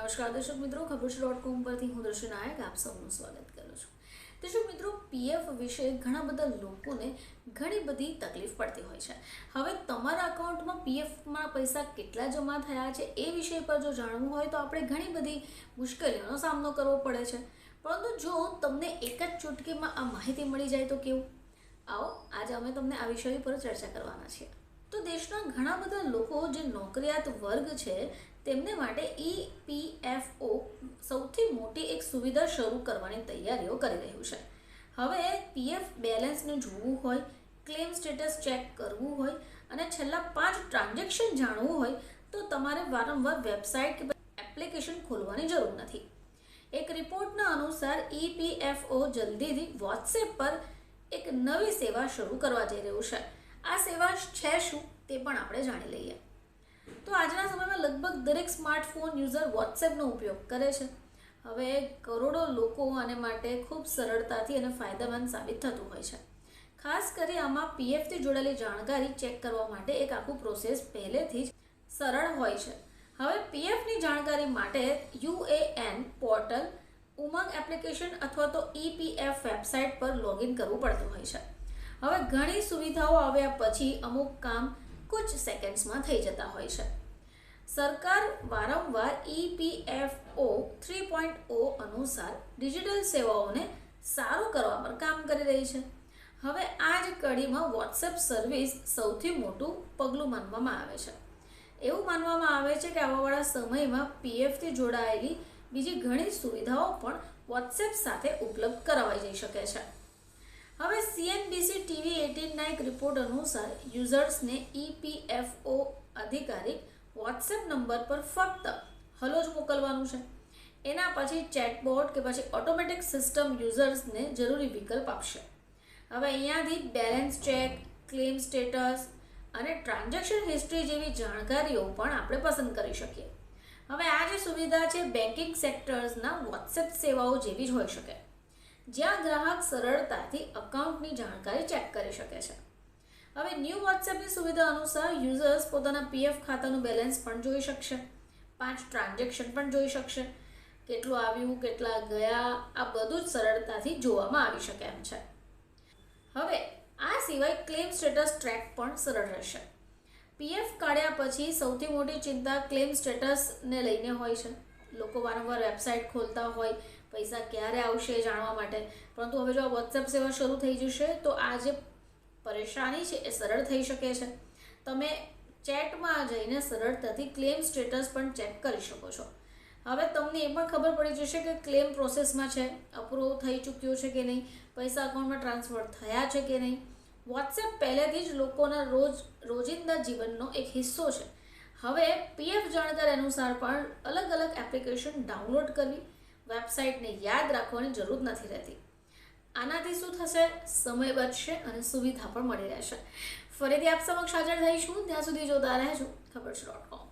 નમસ્કાર દર્શક મિત્રો, ખબર.com પરથી હું દર્શન નાયક આપ સૌનું સ્વાગત કરું છું. દર્શક મિત્રો, પીએફ વિશે ઘણા બધા લોકોને ઘણી બધી તકલીફ પડતી હોય છે. હવે તમારા અકાઉન્ટમાં પીએફમાં પૈસા કેટલા જમા થયા છે એ વિષય પર જો જાણવું હોય તો આપણે ઘણી બધી મુશ્કેલીઓનો સામનો કરવો પડે છે. પરંતુ જો તમને એક જ ચૂટકીમાં આ માહિતી મળી જાય તો કેવું? આવો આજે અમે તમને આ વિષય પર ચર્ચા કરવાના છીએ. તો દેશના ઘણા બધા લોકો જે નોકરિયાત વર્ગ છે તેમને માટે ઈપીએફઓ સૌથી મોટી એક સુવિધા શરૂ કરવાની તૈયારીઓ કરી રહ્યું છે. હવે પીએફ બેલેન્સને જોવું હોય, ક્લેમ સ્ટેટસ ચેક કરવું હોય અને છેલ્લા 5 ટ્રાન્ઝેક્શન જાણવું હોય તો તમારે વારંવાર વેબસાઇટ કે એપ્લિકેશન ખોલવાની જરૂર નથી. એક રિપોર્ટના અનુસાર ઈપીએફઓ જલ્દીથી વોટ્સએપ પર એક નવી સેવા શરૂ કરવા જઈ રહ્યું છે. આ સેવા છે શું તે પણ આપણે જાણી લઈએ. તો આજના સમયમાં લગભગ દરેક સ્માર્ટફોન યુઝર વોટ્સએપનો ઉપયોગ કરે છે. હવે કરોડો લોકો આને માટે ખૂબ સરળતાથી અને ફાયદામંદ સાબિત થતું હોય છે. ખાસ કરી આમાં પીએફથી જોડાયેલી જાણકારી ચેક કરવા માટે એક આખું પ્રોસેસ પહેલેથી જ સરળ હોય છે. હવે પીએફની જાણકારી માટે યુએએન પોર્ટલ, ઉમંગ એપ્લિકેશન અથવા તો ઈપીએફ વેબસાઇટ પર લોગિન કરવું પડતું હોય છે. હવે ઘણી સુવિધાઓ આવ્યા પછી અમુક કામ કુછ સેકન્ડ્સમાં થઈ જતા હોય છે. સરકાર વારંવાર ઈપીએફઓ 3.0 અનુસાર ડિજિટલ સેવાઓને સારું કરવા પર કામ કરી રહી છે. હવે આ જ કડીમાં વોટ્સએપ સર્વિસ સૌથી મોટું પગલું માનવામાં આવે છે. એવું માનવામાં આવે છે કે આવવાવાળા સમયમાં પીએફથી જોડાયેલી બીજી ઘણી સુવિધાઓ પણ વોટ્સએપ સાથે ઉપલબ્ધ કરાવાઈ જઈ શકે છે. હવે CNBC TV18ના એક રિપોર્ટ અનુસાર યુઝર્સને ઈપીએફઓ આધિકારિક વોટ્સએપ નંબર પર ફક્ત હલો જ મોકલવાનું છે. એના પછી ચેટબોટ કે પછી ઓટોમેટિક સિસ્ટમ યુઝર્સને જરૂરી વિકલ્પ આપશે. હવે અહીંયાથી બેલેન્સ ચેક, ક્લેમ સ્ટેટસ અને ટ્રાન્ઝેક્શન હિસ્ટ્રી જેવી જાણકારીઓ પણ આપણે પસંદ કરી શકીએ. હવે આ જે સુવિધા છે બેન્કિંગ સેક્ટર્સના વોટ્સએપ સેવાઓ જેવી જ હોઈ શકે, જ્યાં ગ્રાહક સરળતાથી અકાઉન્ટની જાણકારી ચેક કરી શકે છે. હવે ન્યૂ વોટ્સએપની સુવિધા અનુસાર યુઝર્સ પોતાના પીએફ ખાતાનું બેલેન્સ પણ જોઈ શકશે, 5 ટ્રાન્ઝેક્શન પણ જોઈ શકશે, કેટલું આવ્યું, કેટલા ગયા, આ બધું જ સરળતાથી જોવામાં આવી શકે એમ છે. હવે આ સિવાય ક્લેમ સ્ટેટસ ટ્રેક પણ સરળ રહેશે. પીએફ કાઢ્યા પછી સૌથી મોટી ચિંતા ક્લેમ સ્ટેટસને લઈને હોય છે. લોકો વારંવાર વેબસાઇટ ખોલતા હોય પૈસા ક્યારે આવશે એ જાણવા માટે, પરંતુ હવે જો આ વોટ્સએપ સેવા શરૂ થઈ જશે તો આ જે પરેશાની છે એ સરળ થઈ શકે છે. તમે ચેટમાં જઈને સરળતાથી ક્લેમ સ્ટેટસ પણ ચેક કરી શકો છો. હવે તમને એ પણ ખબર પડી જશે કે ક્લેમ પ્રોસેસમાં છે, અપ્રૂવ થઈ ચૂક્યો છે કે નહીં, પૈસા અકાઉન્ટમાં ટ્રાન્સફર થયા છે કે નહીં. વોટ્સએપ પહેલેથી જ લોકોના રોજિંદા જીવનનો એક હિસ્સો છે. હવે પીએફ જાણકારી અનુસાર પણ અલગ અલગ એપ્લિકેશન ડાઉનલોડ કરવી, વેબસાઇટને યાદ રાખવાની જરૂર નથી રહેતી. આનાથી શું થશે? સમય બચશે અને સુવિધા પણ મળી રહેશે. ફરીથી આપ સમક્ષ હાજર થઈશું. ત્યાં સુધી જોતા રહેજો ખબર.com.